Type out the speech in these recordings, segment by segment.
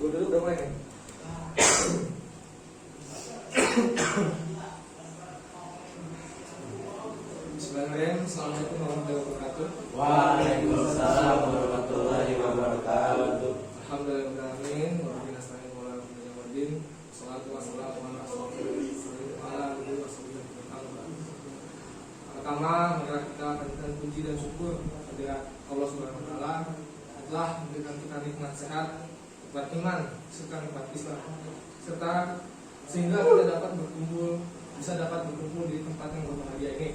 Gue dulu udah mulai nih. Bismillahirrahmanirrahim. Assalamualaikum warahmatullahi wabarakatuh. Waalaikumsalam warahmatullahi wabarakatuh. Alhamdulillahirrahmanirrahim. Wabillahi nasta'in wa la ilaha illallah. Shalatu wassalamu ala rasulillah. Pertama, marilah kita panjatkan puji dan syukur kepada Allah Subhanahu wa taala telah memberikan kita nikmat sehat, nikmat iman, serta nikmat Islam, serta sehingga kita bisa dapat berkumpul di tempat yang berbahagia ini.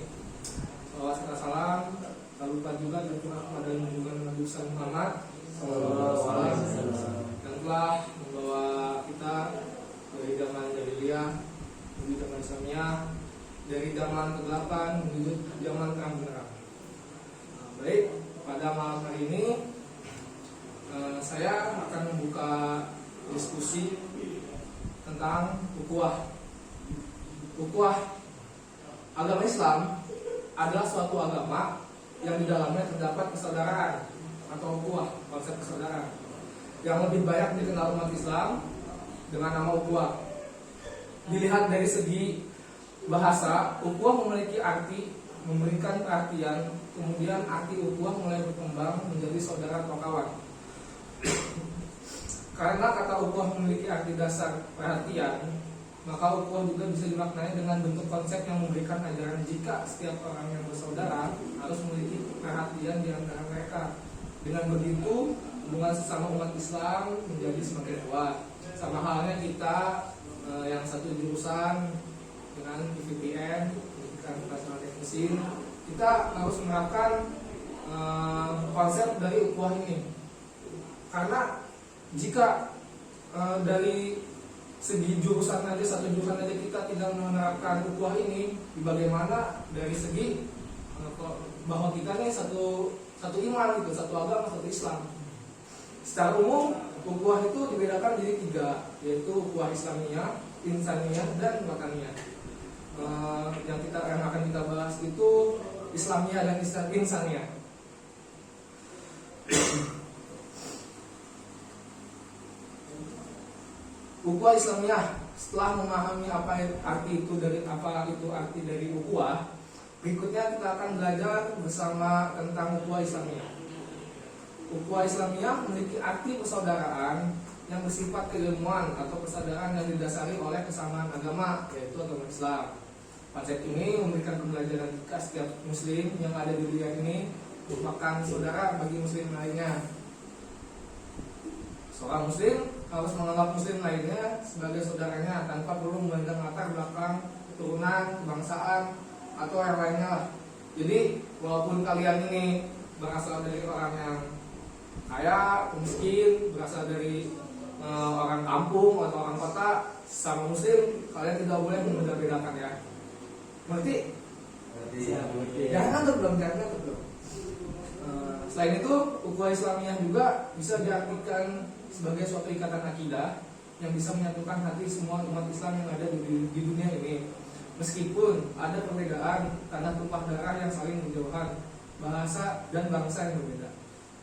Salawat serta salam tak lupa juga tercurah kepada junjungan Nabi besar Muhammad sallallahu alaihi wasallam yang telah membawa kita dari zaman jahiliyah menuju zaman Islamiyah, dari zaman kegelapan menuju zaman terang benderang. Baik, pada malam hari ini saya akan membuka diskusi tentang ukhuwah. Ukhuwah, agama Islam adalah suatu agama yang di dalamnya terdapat persaudaraan atau ukhuwah, konsep persaudaraan yang lebih banyak dikenal umat Islam dengan nama ukhuwah. Dilihat dari segi bahasa, ukhuwah memiliki arti memberikan perhatian, kemudian arti ukhuwah mulai berkembang menjadi saudara atau kawan. Karena kata ukhuwah memiliki arti dasar perhatian, maka ukhuwah juga bisa dimaknai dengan bentuk konsep yang memberikan ajaran jika setiap orang yang bersaudara harus memiliki perhatian di antara mereka. Dengan begitu, hubungan sesama umat Islam menjadi semakin kuat. Sama halnya kita yang satu jurusan dengan PVPN, pendidikan vokasional teknisin, kita harus menerapkan konsep dari ukhuwah ini. Karena jika dari segi jurusan aja, satu jurusan aja kita tidak menerapkan ukhuwah ini, bagaimana dari segi bahwa kita nih satu iman gitu, satu agama, satu Islam. Secara umum ukhuwah itu dibedakan jadi tiga, yaitu ukhuwah Islamiyah, Insaniyah, dan Wataniyah. Yang akan kita bahas itu Islamiyah dan Insaniyah. Ukhuwah Islamiyah, setelah memahami apa itu arti dari ukhuwah, berikutnya kita akan belajar bersama tentang ukhuwah Islamiyah. Ukhuwah Islamiyah memiliki arti persaudaraan yang bersifat keilmuan atau persaudaraan yang didasari oleh kesamaan agama, yaitu agama Islam. Konsep ini memberikan pembelajaran jika setiap muslim yang ada di dunia ini merupakan saudara bagi muslim lainnya. Seorang muslim harus menganggap muslim lainnya sebagai saudaranya tanpa perlu memandang latar belakang, keturunan, kebangsaan, atau yang lainnya. Jadi walaupun kalian ini berasal dari orang yang kaya, miskin, berasal dari orang kampung atau orang kota, sama muslim kalian tidak boleh membeda-bedakan ya. Mengerti? Jangan belum. Selain itu, ukhuwah Islamiyah juga bisa diartikan sebagai suatu ikatan akidah yang bisa menyatukan hati semua umat Islam yang ada di dunia ini. Meskipun ada perbedaan karena tumpah darah yang saling berjauhan, bahasa dan bangsa yang berbeda.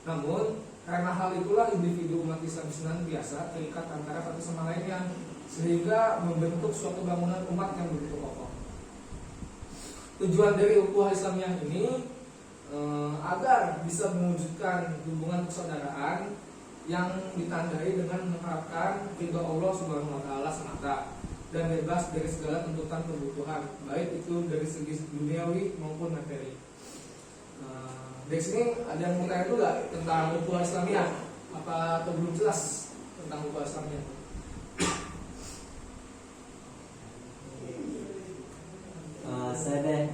Namun, karena hal itulah individu umat Islam senantiasa terikat antara satu sama lainnya, sehingga membentuk suatu bangunan umat yang begitu kokoh. Tujuan dari ukhuwah Islamiyah ini agar bisa mewujudkan hubungan persaudaraan yang ditandai dengan menerapkan ridho Allah Subhanahu wa taala semata dan bebas dari segala tuntutan kebutuhan, baik itu dari segi duniawi maupun materi. Dari sini ada yang mau tanya dulu gak tentang ukhuwah Islamiyah? Apa atau belum jelas tentang ukhuwah Islamiyah? Saya deh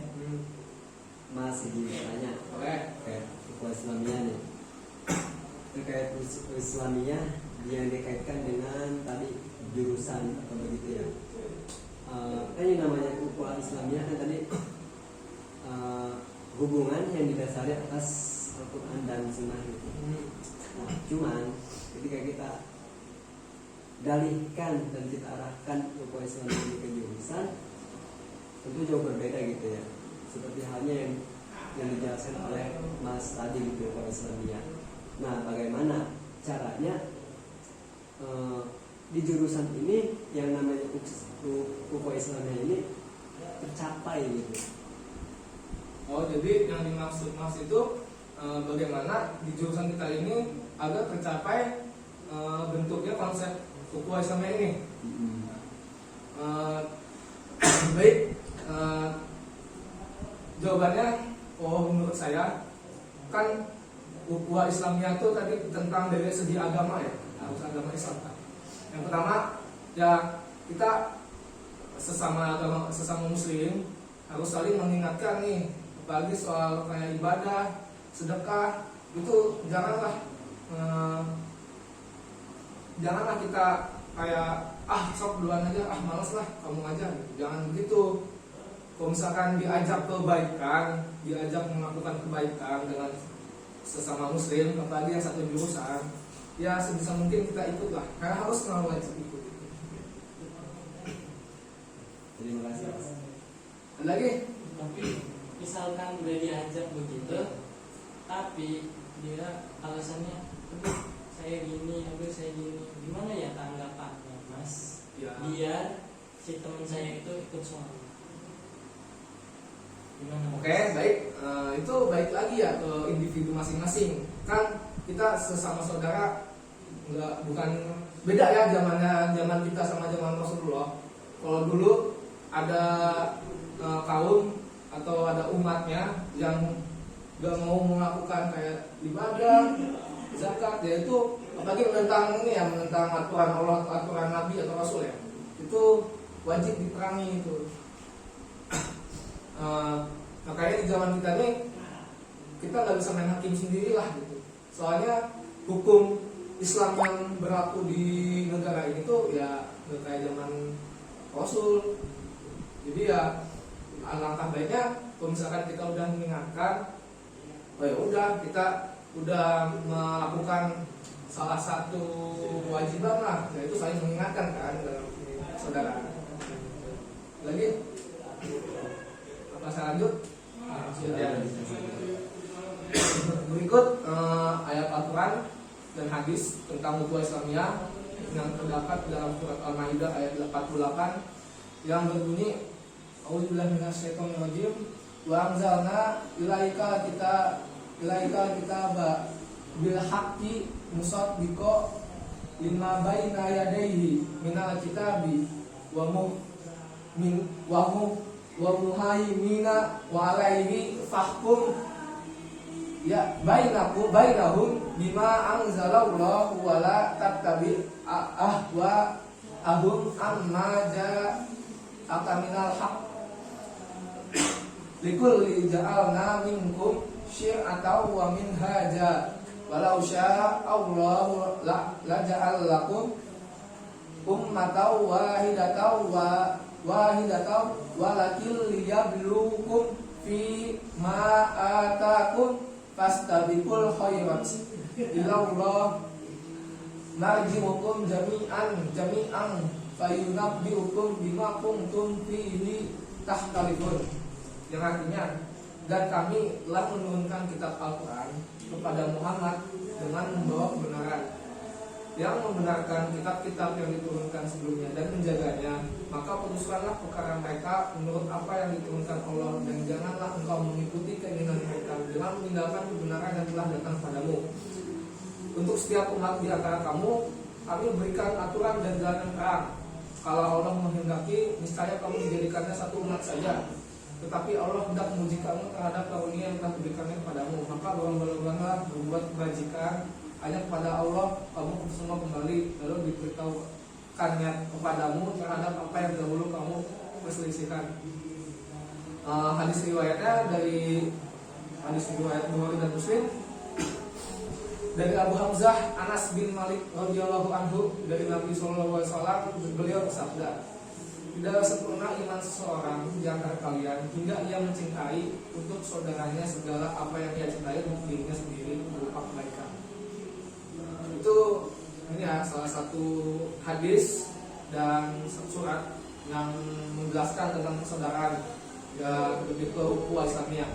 masih ditanya terkait ukhuwah Islamiyah nih. Terkait Islamiyah yang dikaitkan dengan tadi jurusan atau begitu ya. Kan yang namanya ukhuwah Islamiyah kan tadi hubungan yang didasari atas Al-Quran dan Sunnah gitu. Nah, cuman ketika kita dalihkan dan kita arahkan ukhuwah Islamiyah ini ke jurusan, tentu jauh berbeda gitu ya. Seperti halnya yang dijelaskan oleh Mas tadi gitu, ukhuwah Islamiyah. Nah, bagaimana caranya di jurusan ini yang namanya ukhuwah Islamiyah ini tercapai gitu. Oh, jadi yang dimaksud Mas itu bagaimana di jurusan kita ini agar tercapai bentuknya konsep ukhuwah Islamiyah ini. Baik, jawabannya, menurut saya kan ukhuwah Islamiyah itu tadi tentang dari segi agama ya, harus agama Islam kan. Yang pertama ya kita sesama muslim harus saling mengingatkan nih, apalagi soal kayak ibadah, sedekah itu janganlah kita kayak sok duluan aja, males lah kamu aja, jangan begitu. Kalau misalkan diajak kebaikan, diajak melakukan kebaikan dengan sesama muslim, apalagi yang satu jurusan, ya sebisa mungkin kita ikutlah, karena harus selalu wajib ikut. Terima kasih. Ada lagi? Tapi misalkan udah diajak begitu, tapi dia alasannya, aduh saya gini, gimana ya tanggapannya Mas? Ya. Biar si teman saya itu ikut sholat. Gimana? Oke, baik. Itu baik lagi ya ke individu masing-masing. Kan kita sesama saudara, bukan beda ya zaman kita sama zaman Rasulullah. Kalau dulu ada kaum atau ada umatnya yang gak mau melakukan kayak ibadah, zakat, yaitu apalagi menentang aturan Allah, aturan Nabi atau Rasul ya, itu wajib diperangi itu. Makanya di zaman kita ini kita nggak bisa main hakim sendiri lah gitu. Soalnya hukum Islam yang berlaku di negara ini tuh ya nggak kayak zaman Rasul. Jadi ya alangkah baiknya kalau misalkan kita udah mengingatkan, ya udah kita udah melakukan salah satu kewajiban lah, yaitu saling mengingatkan kan dalam saudara. Lagi apa saya lanjut? Berikut ayat Al-Quran dan hadis tentang ukhuwah Islamiyah yang terdapat dalam surat Al-Maidah ayat 48 yang berbunyi, A'udzubillahi minasyaitonirrajim, wa anzalna ilaika kitaba bil haqqi musaddiqan lima baina yadayhi minal kitabi wa muhaimina wa alaihi fahkum ya bainahum bima anzalallahu wa la tattabi ahum amma ja'aka minal haqq likulli ja'alna minkum syir'atan wa minhaja walau syaa Allahu la ja'alakum ummatan wahidatan walakin liyabluwakum fi ma atakum fastabiqul khairat ilallah marji'ukum jami'an fayunabbi'ukum bima kuntum fihi tahtalifun, yang artinya, dan kami telah menurunkan kitab Al-Quran kepada Muhammad dengan membawa kebenaran, yang membenarkan kitab-kitab yang diturunkan sebelumnya dan menjaganya, maka putuskanlah perkara mereka menurut apa yang diturunkan Allah, dan janganlah engkau mengikuti keinginan mereka dengan meninggalkan kebenaran yang telah datang padamu. Untuk setiap umat di antara kamu, kami berikan aturan dan jalan terang. Kalau Allah menghendaki, niscaya kamu dijadikannya satu umat saja. Tetapi Allah hendak menguji kamu terhadap karunia yang telah diberikannya kepadamu. Maka berlomba-lombalah berbuat kebajikan hanya kepada Allah kamu semua kembali, lalu diberitahukannya kepadamu terhadap apa yang dahulu kamu perselisihkan. Hadis riwayatnya dari hadis riwayat Bukhari dan Muslim dari Abu Hamzah Anas bin Malik radhiyallahu anhu dari Nabi sallallahu alaihi wasallam, beliau bersabda, tidak sempurna iman seseorang di antara kalian hingga ia mencintai untuk saudaranya segala apa yang ia cintai untuk dirinya sendiri berupa kebaikan. Itu ini ya salah satu hadis dan surat yang menjelaskan tentang persaudaraan ya, lebih ke ukhuwah Islamiyah.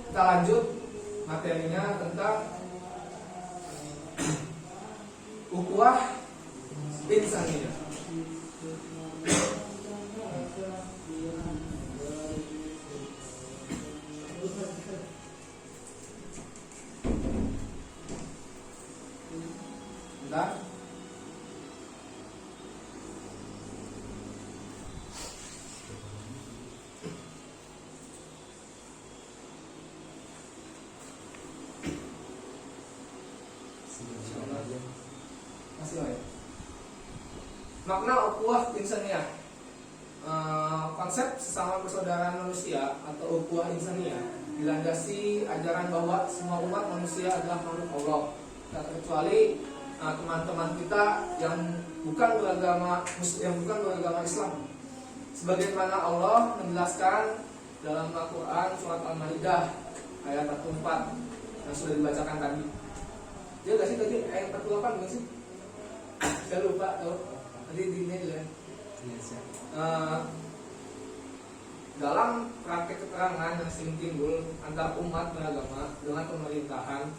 Kita lanjut materinya tentang ukhuwah insaniyah. Bentar. Masih ya. Makna ukhuwah insaniyah. Konsep sesama persaudaraan manusia atau ukhuwah insaniyah dilandasi ajaran bahwa semua umat manusia adalah makhluk Allah, tak terkecuali teman-teman kita yang bukan beragama Islam. Sebagaimana Allah menjelaskan dalam Al-Quran surat Al-Maidah ayat 44 yang sudah dibacakan tadi. Dia nggak sih tadi ayat 48 nggak sih? Saya lupa tuh. Tadi di ini ya. Dalam praktek keterangan yang sering timbul antara umat beragama dengan pemerintahan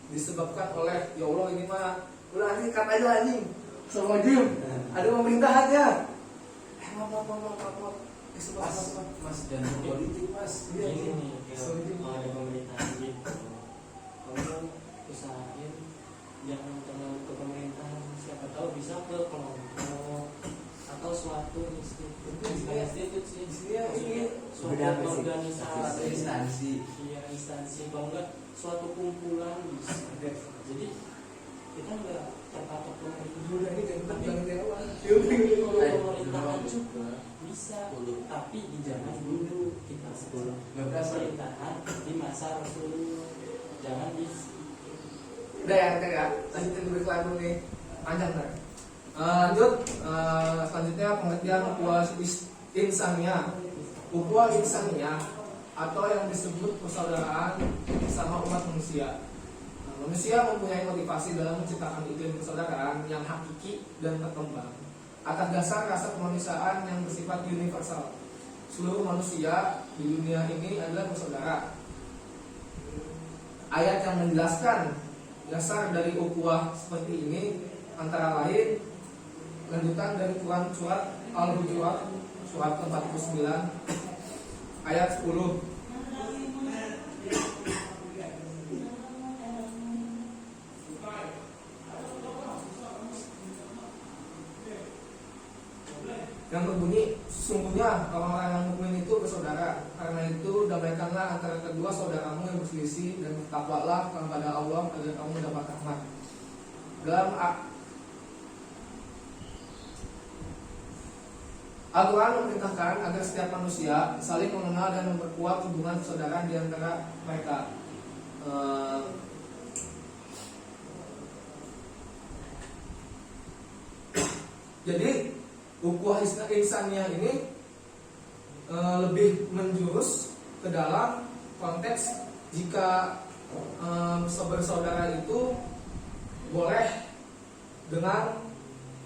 disebabkan oleh ya Allah ini mah udah anjing kat aja anjing semua diem ada pemerintahannya maaf mas dan politik mas iya Ini sorry. kalau ada pemerintahan gitu, kamu usahain jangan terlalu ke pemerintahan, siapa tahu bisa ke kelompok atau suatu institusi suatu organisasi instansi iya instansi kalau enggak suatu kumpulan bisa. Jadi kita enggak terpatok udah ini jangan pemerintahan juga bisa, tapi di zaman dulu kita pemerintahan di masa Rasulullah, jangan di udah ya lanjutin beriklan dulu nih panjang kan. Lanjut selanjutnya pengertian ukhuwah insaniyah. Ukhuwah insaniyah atau yang disebut persaudaraan sama umat manusia. Manusia mempunyai motivasi dalam menciptakan iklim persaudaraan yang hakiki dan berkembang atas dasar rasa kemanusiaan yang bersifat universal. Seluruh manusia di dunia ini adalah bersaudara. Ayat yang menjelaskan dasar dari ukhuwah seperti ini antara lain lanjutan dari Quran surat Al-Hujurat surat 49 ayat 10. Yang berbunyi, sesungguhnya orang-orang yang mukmin itu bersaudara. Karena itu damaikanlah antara kedua saudaramu yang berselisih dan bertakwalah kepada Allah agar kamu mendapat rahmat. Dalam Al-Quran memerintahkan agar setiap manusia saling mengenal dan memperkuat hubungan persaudaraan di antara mereka. Jadi ukhuwah insaniyah ini lebih menjurus ke dalam konteks jika bersaudara itu boleh dengan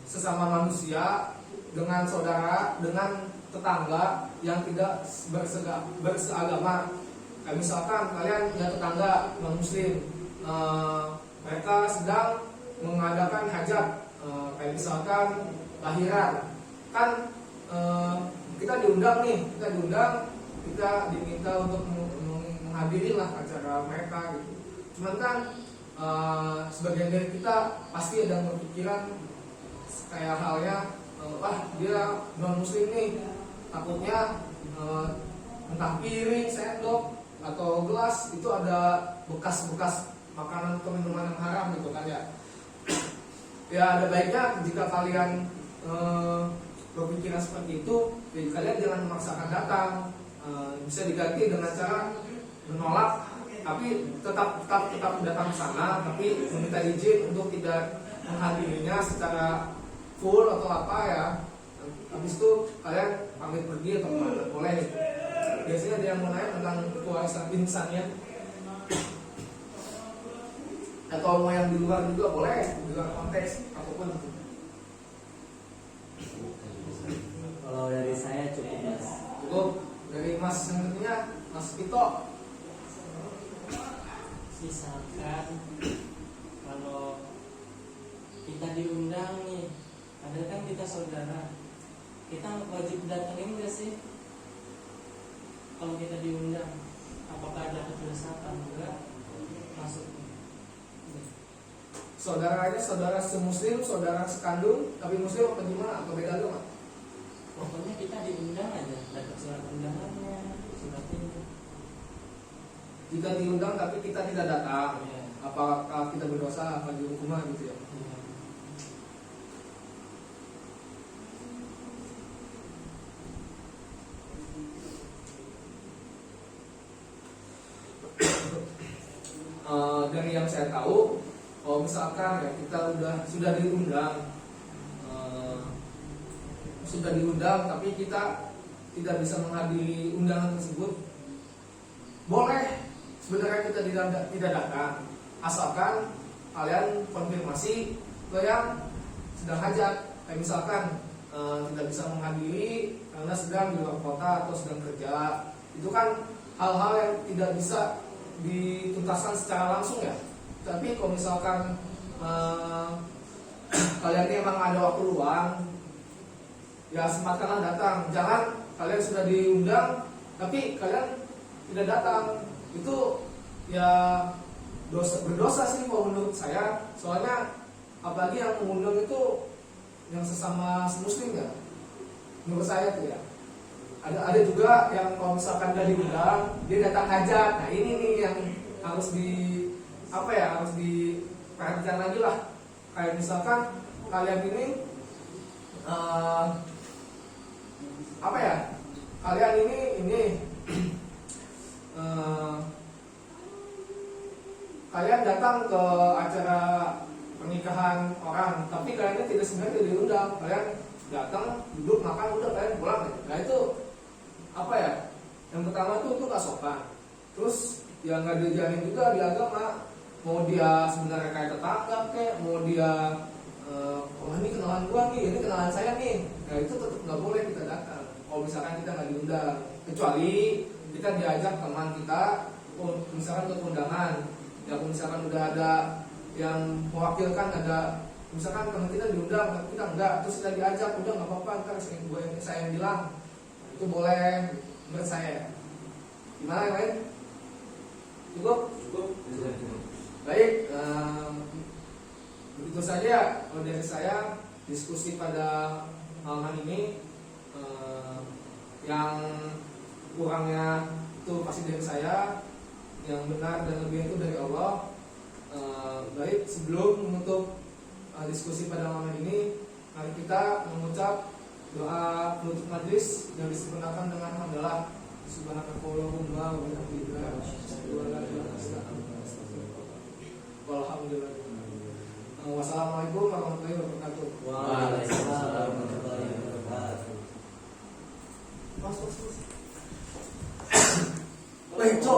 sesama manusia, dengan saudara, dengan tetangga yang tidak berseagama. Kayak misalkan kalian punya tetangga non muslim, mereka sedang mengadakan hajat, kayak misalkan lahiran, kan kita diundang, kita diminta untuk menghadiri lah acara mereka gitu. Cuman kan sebagian dari kita pasti ada berpikiran kayak halnya dia non muslim nih, takutnya entah piring, sendok atau gelas itu ada bekas-bekas makanan atau minuman yang haram gitu kan ya. Ya ada baiknya jika kalian berpikiran seperti itu, jadi kalian jangan memaksakan datang. Bisa diganti dengan cara menolak, tapi tetap datang ke sana, tapi meminta izin untuk tidak menghadirinya secara full atau apa ya. Habis itu kalian pamit pergi atau kemana boleh. Biasanya ada yang mau nanya tentang ukhuwah insaniyah, atau mau yang di luar juga boleh, di luar konteks apapun. Kalau dari saya cukup mas. Cukup. Dari Mas selanjutnya Mas Pito. misalkan kalau kita diundang nih kita saudara, kita wajib datangin enggak sih? Kalau kita diundang, apakah ada keterlesatan? Enggak, masuk. Saudaranya saudara semuslim, saudara sekandung, tapi muslim apa gimana? Atau beda agama? Pokoknya kita diundang aja, dapat surat undangannya, surat ini. Jika diundang tapi kita tidak datang, Ya. apakah kita berdosa? Apa dihukum gitu ya? Ya. Dari yang saya tahu, kalau misalkan ya kita sudah diundang, tapi kita tidak bisa menghadiri undangan tersebut, boleh sebenarnya kita tidak datang, asalkan kalian konfirmasi ke yang sedang hajat. Kayak misalkan tidak bisa menghadiri karena sedang di luar kota atau sedang kerja, itu kan hal-hal yang tidak bisa dituntaskan secara langsung ya. Tapi kalau misalkan kalian ini emang ada waktu luang, ya sempatkanlah datang. Jangan kalian sudah diundang tapi kalian tidak datang, itu ya berdosa sih kalau menurut saya. Soalnya apalagi yang mengundang itu yang sesama muslim ya, menurut saya tuh ya. Ada juga yang kalau misalkan udah diundang dia datang hajat. Nah ini nih yang harus harus diperhatikan lagi lah. Kayak misalkan kalian ini kalian ini kalian datang ke acara pernikahan orang, tapi kalian tidak sebenarnya diundang. Kalian datang, duduk, makan, udah kalian pulang. Nah itu yang pertama tuh itu nggak sopan. Terus yang nggak diajarin juga di agama, mau dia sebenarnya kayak tetangga kayak, mau dia oh ini kenalan gua nih, ini kenalan saya nih. Nah itu tetap nggak boleh kita datang kalau misalkan kita nggak diundang, kecuali kita diajak teman kita, misalkan ke undangan. Ya kalau misalkan udah ada yang mewakilkan, ada misalkan teman kita diundang tapi kita enggak, terus kita diajak, udah nggak apa-apa, ntar saya yang bilang, itu boleh menurut saya. Gimana yang lain? Cukup? Baik, begitu saja kalau dari saya diskusi pada malam ini. Yang kurangnya itu pasti dari saya, yang benar dan lebih itu dari Allah. Baik, sebelum menutup diskusi pada malam ini, mari kita mengucap doa penutup majlis yang disempurnakan dengan hamdalah. Subhanakallahumma wa bihamdika asyhadu an la ilaha illa anta astaghfiruka wa atubu ilaik. Walhamdulillah. Wassalamualaikum warahmatullahi wabarakatuh. Waalaikumsalam warahmatullahi wabarakatuh. Baik, Cok.